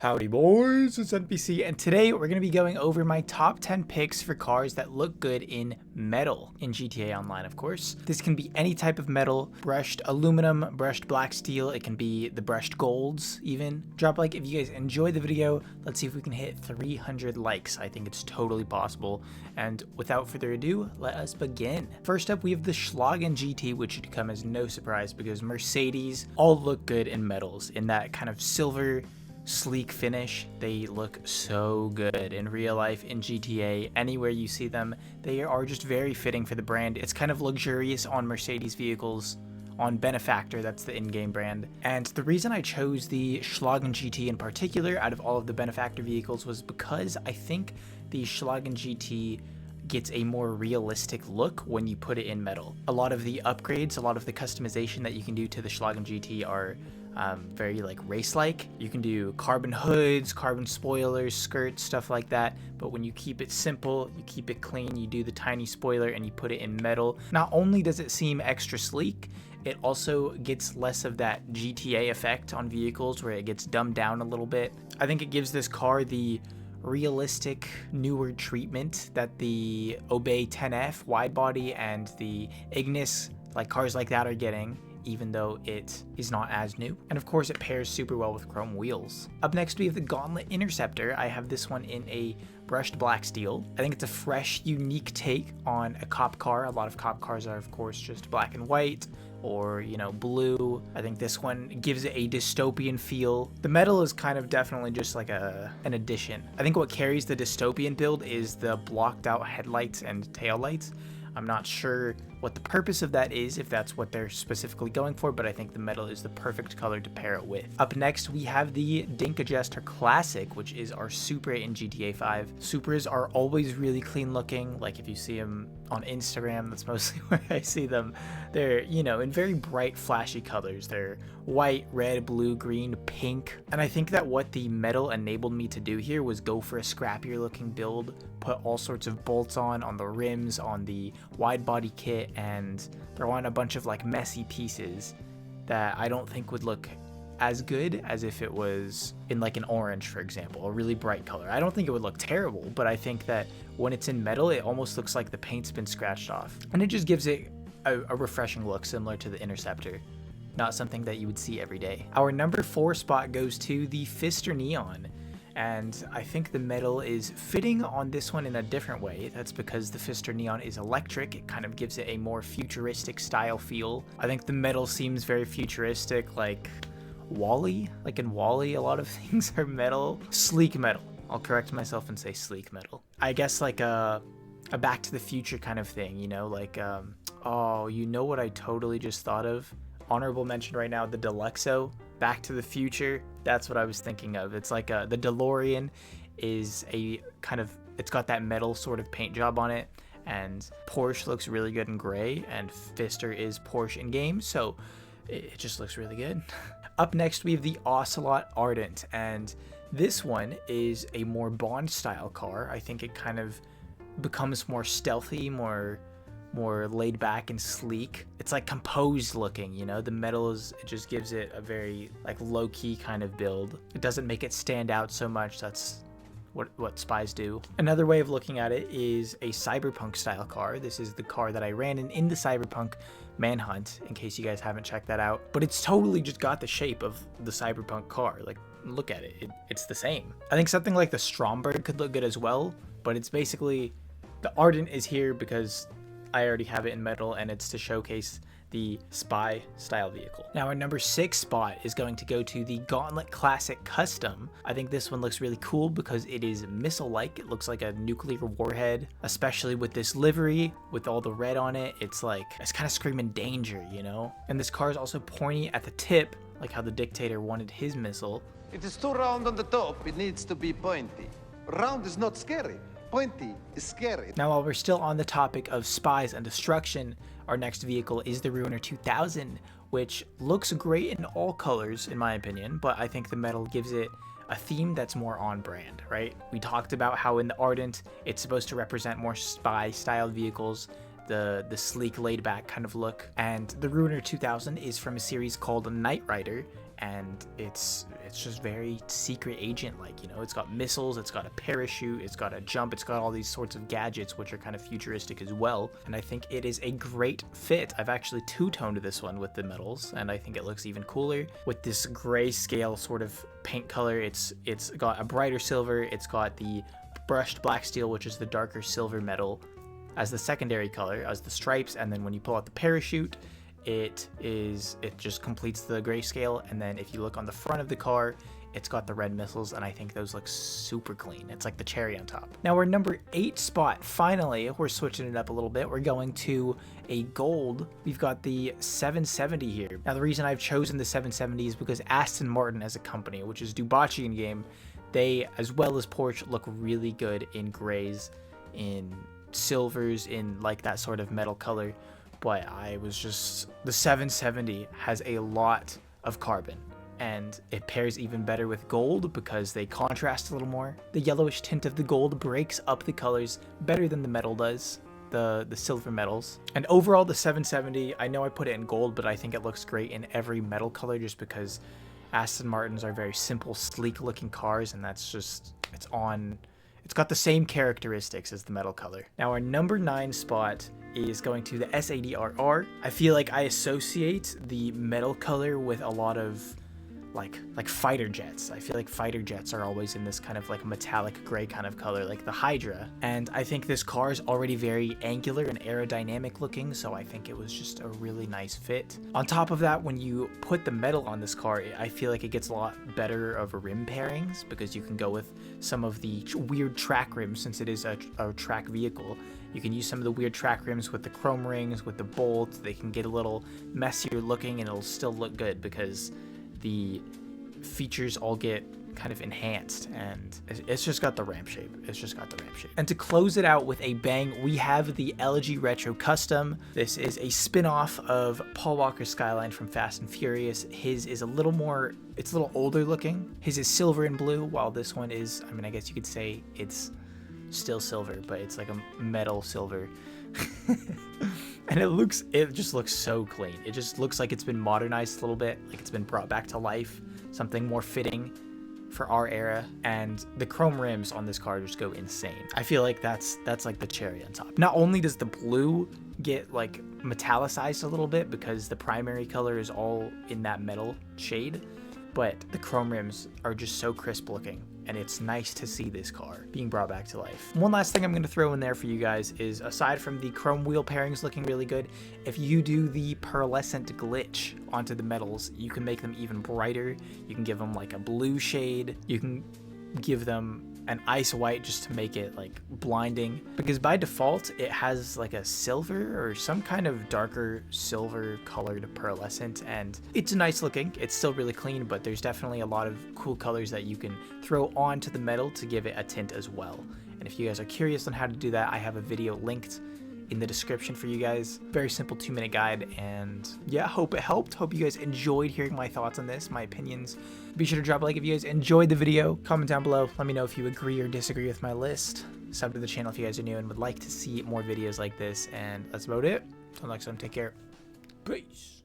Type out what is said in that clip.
Howdy boys, it's NPC, and today we're going to be going over my top 10 picks for cars that look good in metal, in GTA Online of course. This can be any type of metal, brushed aluminum, brushed black steel, it can be the brushed golds even. Drop a like if you guys enjoyed the video. Let's see if we can hit 300 likes. I think it's totally possible, and without further ado, let us begin. First up we have the Schlagen GT, which should come as no surprise because Mercedes all look good in metals, in that kind of silver sleek finish. They look so good in real life, in GTA, anywhere you see them. They are just very fitting for the brand. It's kind of luxurious on Mercedes vehicles, on Benefactor, that's the in-game brand. And the reason I chose the Schlagen GT in particular out of all of the Benefactor vehicles was because I think the Schlagen GT gets a more realistic look when you put it in metal. A lot of the upgrades, a lot of the customization that you can do to the Schlagen GT are very like race-like. You can do carbon hoods, carbon spoilers, skirts, stuff like that. But when you keep it simple, you keep it clean, you do the tiny spoiler and you put it in metal, not only does it seem extra sleek, it also gets less of that GTA effect on vehicles where it gets dumbed down a little bit. I think it gives this car the realistic, newer treatment that the Obey 10F widebody and the Ignis, like cars like that, are getting, even though it is not as new. And of course it pairs super well with chrome wheels. Up next we have the Gauntlet Interceptor. I have this one in a brushed black steel. I think it's a fresh, unique take on a cop car. A lot of cop cars are of course just black and white, or you know, blue. I think this one gives it a dystopian feel. The metal is kind of definitely just like an addition. I think what carries the dystopian build is the blocked out headlights and taillights. I'm not sure what the purpose of that is, if that's what they're specifically going for, but I think the metal is the perfect color to pair it with. Up next, we have the Dink Adjuster Classic, which is our Supra in GTA 5. Supras are always really clean looking. Like if you see them on Instagram, that's mostly where I see them. They're, you know, in very bright, flashy colors. They're white, red, blue, green, pink. And I think that what the metal enabled me to do here was go for a scrappier looking build, put all sorts of bolts on the rims, on the wide body kit, and throw on a bunch of like messy pieces that I don't think would look as good as if it was in like an orange, for example, a really bright color. I don't think it would look terrible, but I think that when it's in metal, it almost looks like the paint's been scratched off, and it just gives it a refreshing look similar to the Interceptor. Not something that you would see every day. Our number 4 spot goes to the Pfister Neon. And I think the metal is fitting on this one in a different way. That's because the Pfister Neon is electric. It kind of gives it a more futuristic style feel. I think the metal seems very futuristic, like Wall-E. Like in Wall-E, a lot of things are metal. Sleek metal. I'll correct myself and say sleek metal. I guess like a Back to the Future kind of thing, you know? Like, oh, you know what I totally just thought of? Honorable mention right now, the Deluxo. Back to the Future, that's what I was thinking of. It's like the DeLorean is a kind of, it's got that metal sort of paint job on it, and Porsche looks really good in gray, and Pfister is Porsche in game, so it just looks really good. Up next we have the Ocelot Ardent, and this one is a more Bond style car. I think it kind of becomes more stealthy, more laid back and sleek. It's like composed looking, you know? The metal is, it just gives it a very like low-key kind of build. It doesn't make it stand out so much. That's what spies do. Another way of looking at it is a cyberpunk style car. This is the car that I ran in the cyberpunk manhunt, in case you guys haven't checked that out. But it's totally just got the shape of the cyberpunk car. Like, look at it. It's the same. I think something like the Stromberg could look good as well, but it's basically, the Ardent is here because I already have it in metal, and it's to showcase the spy style vehicle. Now our number 6 spot is going to go to the Gauntlet Classic Custom. I think this one looks really cool because it is missile-like. It looks like a nuclear warhead, especially with this livery, with all the red on it. It's like, it's kind of screaming danger, you know? And this car is also pointy at the tip, like how the Dictator wanted his missile. It is too round on the top, it needs to be pointy. Round is not scary. Pointy is scary. Now while we're still on the topic of spies and destruction, our next vehicle is the Ruiner 2000, which looks great in all colors in my opinion, but I think the metal gives it a theme that's more on brand, right? We talked about how in the Ardent, it's supposed to represent more spy style vehicles, the sleek laid back kind of look, and the Ruiner 2000 is from a series called Knight Rider, and it's just very secret agent like, you know. It's got missiles, it's got a parachute, it's got a jump, it's got all these sorts of gadgets which are kind of futuristic as well, and I think it is a great fit. I've actually two-toned this one with the metals, and I think it looks even cooler with this grayscale sort of paint color. It's got a brighter silver, it's got the brushed black steel, which is the darker silver metal, as the secondary color, as the stripes, and then when you pull out the parachute, it just completes the grayscale. And then if you look on the front of the car, it's got the red missiles, and I think those look super clean. It's like the cherry on top. Now our number 8 spot, finally, we're switching it up a little bit. We're going to a gold. We've got the 770 here. Now the reason I've chosen the 770 is because Aston Martin as a company, which is Dubachi in game, they, as well as Porsche, look really good in grays, in silvers, in like that sort of metal color. But the 770 has a lot of carbon, and it pairs even better with gold because they contrast a little more. The yellowish tint of the gold breaks up the colors better than the metal does, the silver metals. And overall, the 770, I know I put it in gold, but I think it looks great in every metal color just because Aston Martins are very simple, sleek looking cars, and that's just, it's got the same characteristics as the metal color. Now our number 9 spot is going to the S80RR. I feel like I associate the metal color with a lot of like fighter jets. I feel like fighter jets are always in this kind of like metallic gray kind of color, like the Hydra. And I think this car is already very angular and aerodynamic looking, so I think it was just a really nice fit. On top of that, when you put the metal on this car, I feel like it gets a lot better of rim pairings because you can go with some of the weird track rims. Since it is a track vehicle, you can use some of the weird track rims with the chrome rings, with the bolts. They can get a little messier looking and it'll still look good because the features all get kind of enhanced, and it's just got the ramp shape. And to close it out with a bang, we have the LG Retro Custom. This is a spin-off of Paul Walker's Skyline from Fast and Furious. His is it's a little older looking. His is silver and blue, while this one is, I mean, I guess you could say it's still silver, but it's like a metal silver. And it just looks so clean. It just looks like it's been modernized a little bit, like it's been brought back to life, something more fitting for our era. And the chrome rims on this car just go insane. I feel like that's like the cherry on top. Not only does the blue get like metallicized a little bit because the primary color is all in that metal shade, but the chrome rims are just so crisp looking, and it's nice to see this car being brought back to life. One last thing I'm going to throw in there for you guys is, aside from the chrome wheel pairings looking really good, if you do the pearlescent glitch onto the metals, you can make them even brighter. You can give them like a blue shade. You can give them an ice white just to make it like blinding, because by default it has like a silver or some kind of darker silver colored pearlescent, and it's nice looking. It's still really clean, but there's definitely a lot of cool colors that you can throw onto the metal to give it a tint as well. And if you guys are curious on how to do that, I have a video linked in the description for you guys. Very simple 2-minute guide, and yeah, hope it helped. Hope you guys enjoyed hearing my thoughts on this, my opinions. Be sure to drop a like if you guys enjoyed the video. Comment down below, let me know if you agree or disagree with my list. Sub to the channel if you guys are new and would like to see more videos like this, and that's about it. Until next time, take care. Peace.